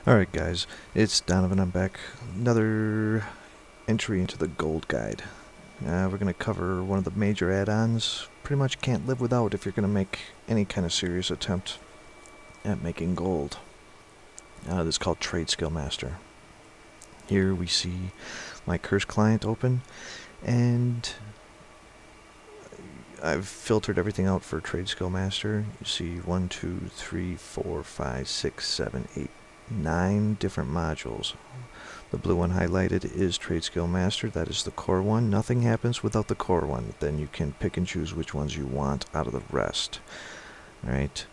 Alright guys, it's Donovan, I'm back. Another entry into the gold guide. We're going to cover one of the major add-ons. Pretty much can't live without if you're going to make any kind of serious attempt at making gold. This is called Trade Skill Master. Here we see my curse client open, and I've filtered everything out for Trade Skill Master. You see 1, 2, 3, 4, 5, 6, 7, 8, 9 different modules. The blue one highlighted is Trade Skill Master. That is the core one. Nothing happens without the core one. Then you can pick and choose which ones you want out of the rest. Alright.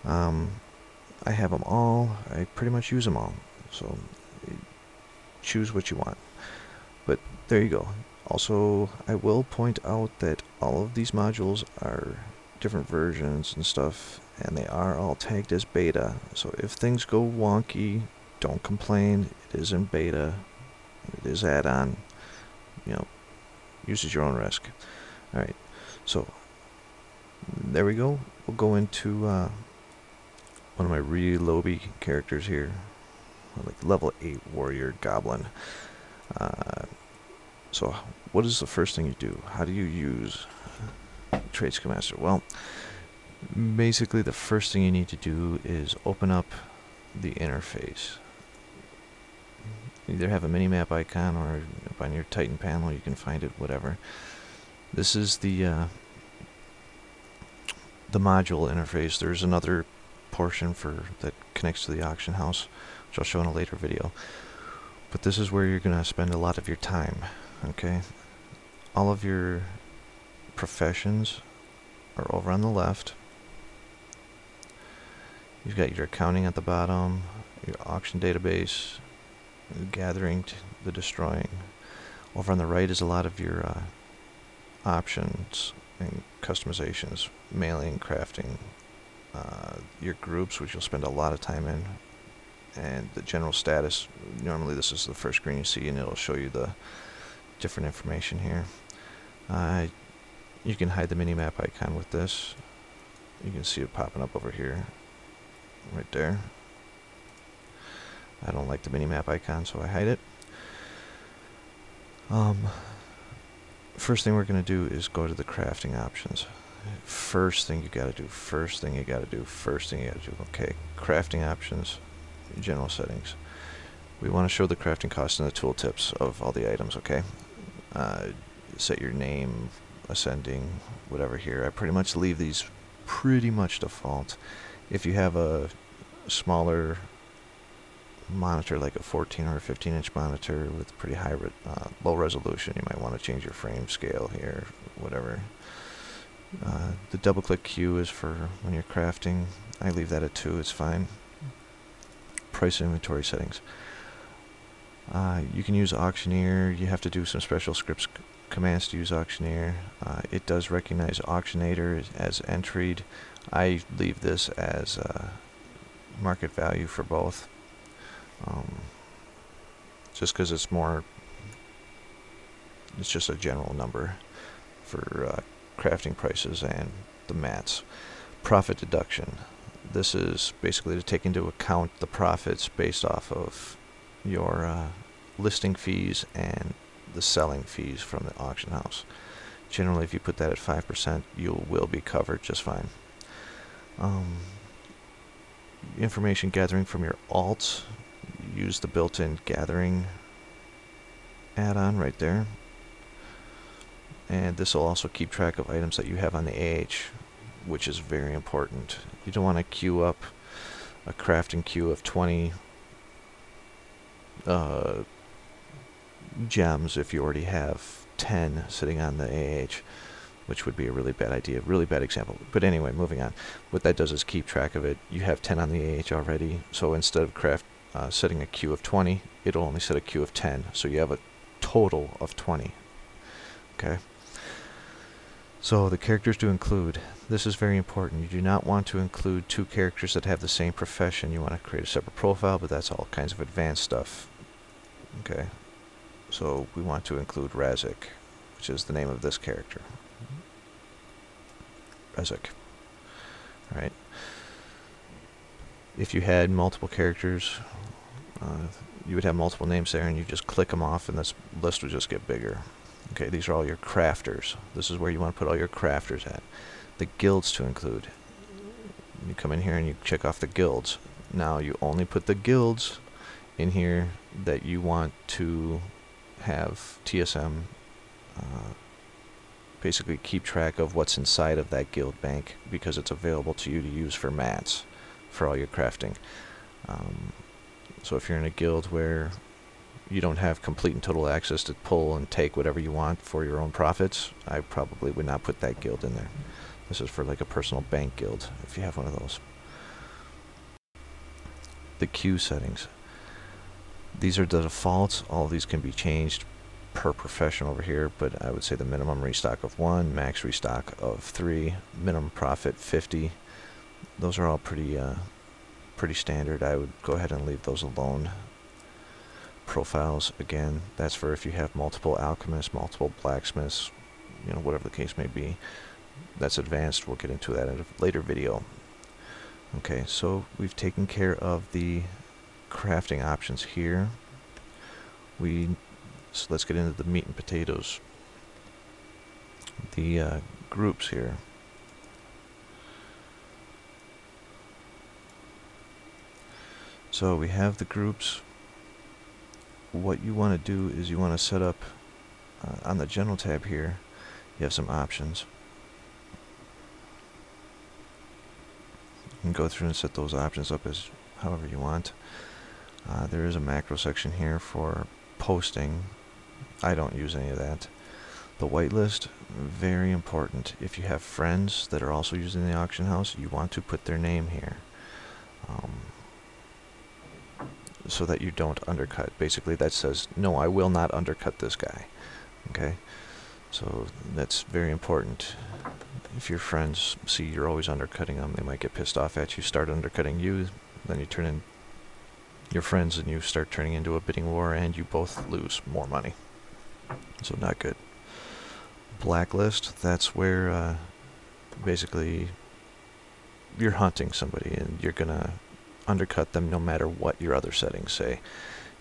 I have them all. I pretty much use them all. So choose what you want. But there you go. Also, I will point out that all of these modules are different versions and stuff, and they are all tagged as beta. So if things go wonky, don't complain. It is in beta. It is add-on. You know, use at your own risk. Alright, so there we go. We'll go into one of my really lowbie characters here. Like level 8 warrior goblin. So what is the first thing you do? How do you use Trade Skill Master? Well, basically the first thing you need to do is open up the interface. Either have a mini-map icon or on your Titan panel you can find it, whatever. This is the module interface. There's another portion that connects to the auction house, which I'll show in a later video. But this is where you're going to spend a lot of your time. Okay, all of your professions are over on the left. You've got your accounting at the bottom, your auction database, the gathering, the destroying. Over on the right is a lot of your options and customizations, mailing, crafting, your groups, which you'll spend a lot of time in, and the general status. Normally this is the first screen you see, and it'll show you the different information here. You can hide the mini-map icon with this. You can see it popping up over here, right there. I don't like the mini-map icon, so I hide it. First thing we're going to do is go to the crafting options. First thing you got to do, first thing you got to do, first thing you got to do. Okay, crafting options, general settings. We want to show the crafting cost and the tooltips of all the items, okay? Set your name, ascending, whatever here. I pretty much leave these pretty much default. If you have a smaller monitor, like a 14 or a 15-inch monitor with pretty high, low resolution, you might want to change your frame scale here, whatever. The double-click Q is for when you're crafting. I leave that at 2, it's fine. Price and inventory settings. You can use Auctioneer. You have to do some special scripts commands to use Auctioneer. It does recognize Auctionator as entried. I leave this as market value for both. Just because it's just a general number for crafting prices and the mats. Profit deduction. This is basically to take into account the profits based off of your listing fees and the selling fees from the auction house. Generally, if you put that at 5%, you will be covered just fine. Information gathering from your alts. Use the built-in gathering add-on right there. And this will also keep track of items that you have on the AH, which is very important. You don't want to queue up a crafting queue of 20 gems if you already have 10 sitting on the AH, which would be a really bad idea, really bad example. But anyway, moving on. What that does is keep track of it. You have 10 on the AH already, so instead of setting a queue of 20, it'll only set a queue of 10, so you have a total of 20. Okay? So the characters to include. This is very important. You do not want to include 2 characters that have the same profession. You want to create a separate profile, but that's all kinds of advanced stuff. Okay, so we want to include Razik, which is the name of this character. Razik. Alright. If you had multiple characters, you would have multiple names there, and you just click them off, and this list would just get bigger. Okay, these are all your crafters. This is where you want to put all your crafters at. The guilds to include. You come in here and you check off the guilds. Now you only put the guilds in here that you want to have TSM basically keep track of what's inside of that guild bank, because it's available to you to use for mats for all your crafting. So if you're in a guild where you don't have complete and total access to pull and take whatever you want for your own profits, I probably would not put that guild in there. This is for like a personal bank guild, if you have one of those. The queue settings. These are the defaults. All of these can be changed per profession over here, but I would say the minimum restock of 1, max restock of 3, minimum profit 50. Those are all pretty standard. I would go ahead and leave those alone. Profiles, again, that's for if you have multiple alchemists, multiple blacksmiths, you know, whatever the case may be. That's advanced. We'll get into that in a later video. Okay, so we've taken care of the crafting options here. So let's get into the meat and potatoes. The groups here. So we have the groups. What you want to do is you want to set up on the general tab here, you have some options. You can go through and set those options up as however you want. There is a macro section here for posting. I don't use any of that. The whitelist, very important. If you have friends that are also using the auction house, you want to put their name here. So that you don't undercut. Basically that says, no, I will not undercut this guy. Okay? So that's very important. If your friends see you're always undercutting them, they might get pissed off at you, start undercutting you, then you turn in your friends and you start turning into a bidding war, and you both lose more money. So not good. Blacklist, that's where basically you're hunting somebody and you're gonna undercut them no matter what your other settings say.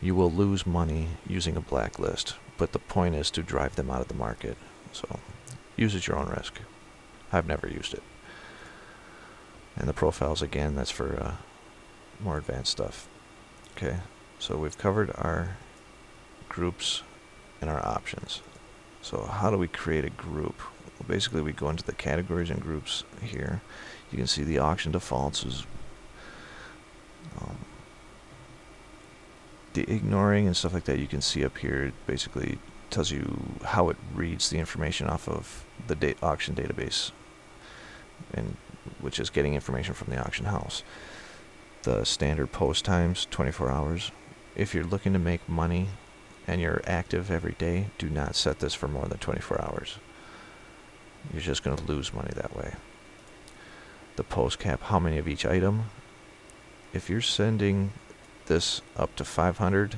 You will lose money using a blacklist, but the point is to drive them out of the market. So use at your own risk. I've never used it. And the profiles, again, that's for more advanced stuff. Okay, so we've covered our groups and our options. So how do we create a group? Well, basically we go into the categories and groups here. You can see the auction defaults is the ignoring and stuff like that. You can see up here, it basically tells you how it reads the information off of the auction database, and which is getting information from the auction house. The standard post times, 24 hours. If you're looking to make money and you're active every day, do not set this for more than 24 hours. You're just going to lose money that way. The post cap, how many of each item. If you're sending this up to 500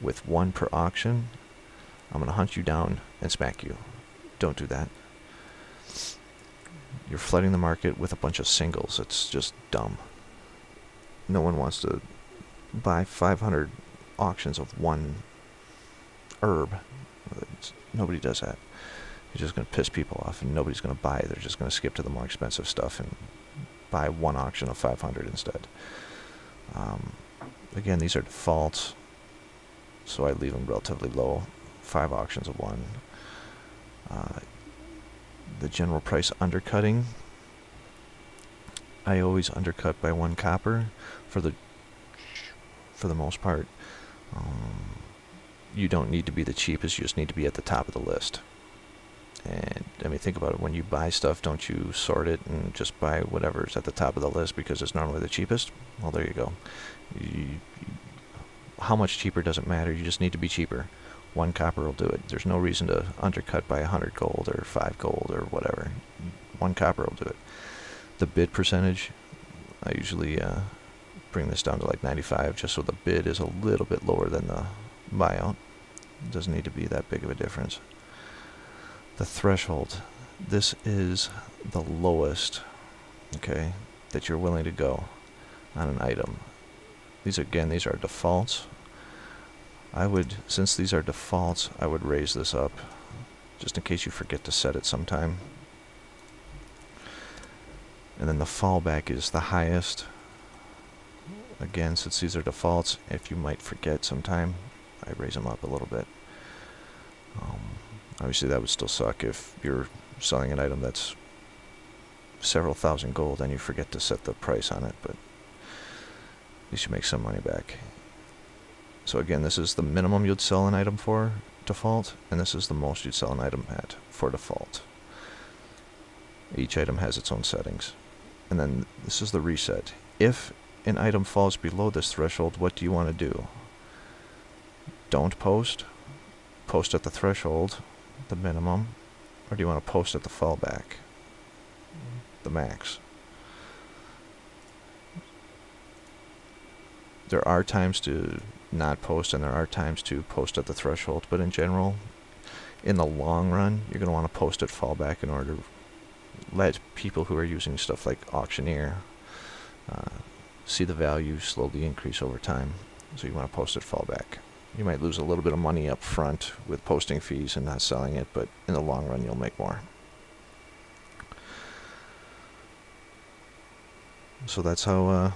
with 1 per auction, I'm going to hunt you down and smack you. Don't do that. You're flooding the market with a bunch of singles. It's just dumb. No one wants to buy 500 auctions of 1 herb. Nobody does that. You're just going to piss people off, and nobody's going to buy it. They're just going to skip to the more expensive stuff and buy 1 auction of 500 instead. Again, these are defaults, so I leave them relatively low. 5 auctions of 1. The general price undercutting, I always undercut by 1 copper for the most part. You don't need to be the cheapest, you just need to be at the top of the list. And I mean, think about it, when you buy stuff, don't you sort it and just buy whatever's at the top of the list because it's normally the cheapest? Well, there you go. How much cheaper doesn't matter, you just need to be cheaper. 1 copper will do it. There's no reason to undercut by 100 gold or 5 gold or whatever. 1 copper will do it. The bid percentage, I usually bring this down to like 95, just so the bid is a little bit lower than the buyout. It doesn't need to be that big of a difference. The threshold, this is the lowest, okay, that you're willing to go on an item. these are defaults. Since these are defaults, I would raise this up just in case you forget to set it sometime. And then the fallback is the highest. Again, since these are defaults, if you might forget sometime, I raise them up a little bit. Obviously that would still suck if you're selling an item that's several thousand gold and you forget to set the price on it, but at least you make some money back. So again, this is the minimum you'd sell an item for default, and this is the most you'd sell an item at for default. Each item has its own settings. And then this is the reset. If an item falls below this threshold, what do you want to do? Don't post. Post at the threshold, the minimum. Or do you want to post at the fallback, the max? There are times to not post and there are times to post at the threshold, but in general, in the long run, you're going to want to post at fallback in order to let people who are using stuff like auctioneer see the value slowly increase over time. So you want to post at fallback. You might lose a little bit of money up front with posting fees and not selling it, but in the long run you'll make more. So that's how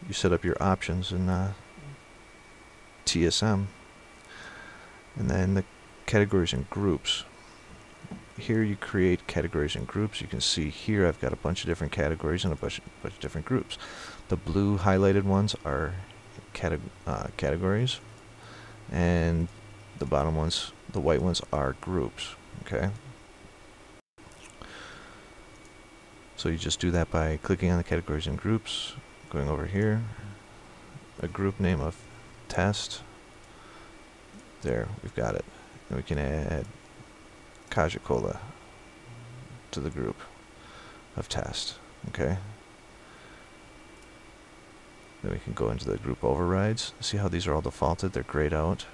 you set up your options in TSM. And then the categories and groups. Here you create categories and groups. You can see here I've got a bunch of different categories and a bunch of different groups. The blue highlighted ones are categories, and the bottom ones, the white ones, are groups. Okay. So you just do that by clicking on the categories and groups, going over here, a group name of test. There, we've got it. And we can add Kaja-Cola to the group of test. Okay. Then we can go into the group overrides. See how these are all defaulted? They're grayed out.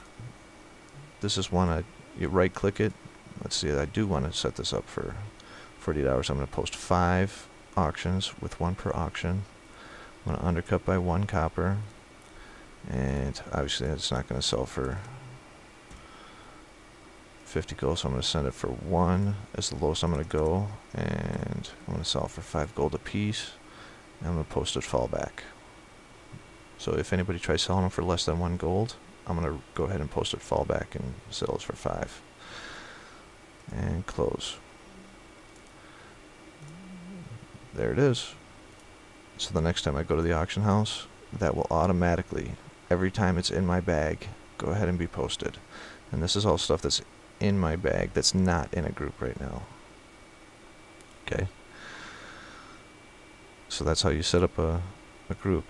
This is one you right click it. Let's see, I do want to set this up for $48. I'm going to post 5 auctions with 1 per auction. I'm going to undercut by 1 copper. And obviously it's not going to sell for 50 gold, so I'm going to send it for 1 as the lowest I'm going to go. And I'm going to sell for 5 gold a piece. And I'm going to post it fallback. So if anybody tries selling them for less than 1 gold, I'm going to go ahead and post it fallback and sell it for 5. And close. There it is. So the next time I go to the auction house, that will automatically, every time it's in my bag, go ahead and be posted. And this is all stuff that's in my bag that's not in a group right now. Okay. So that's how you set up a group.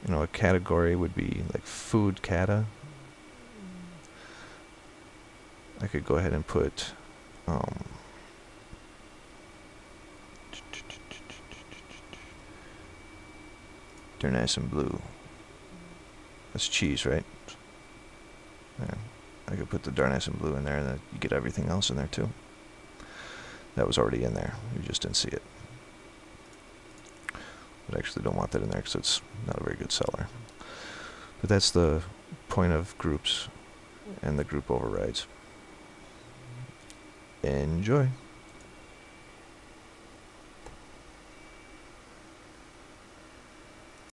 You know, a category would be like food cata. I could go ahead and put they're nice and blue. That's cheese, right? Yeah. I could put the darnase and blue in there, and then you get everything else in there too. That was already in there. You just didn't see it. But I actually don't want that in there because it's not a very good seller. But that's the point of groups and the group overrides. Enjoy.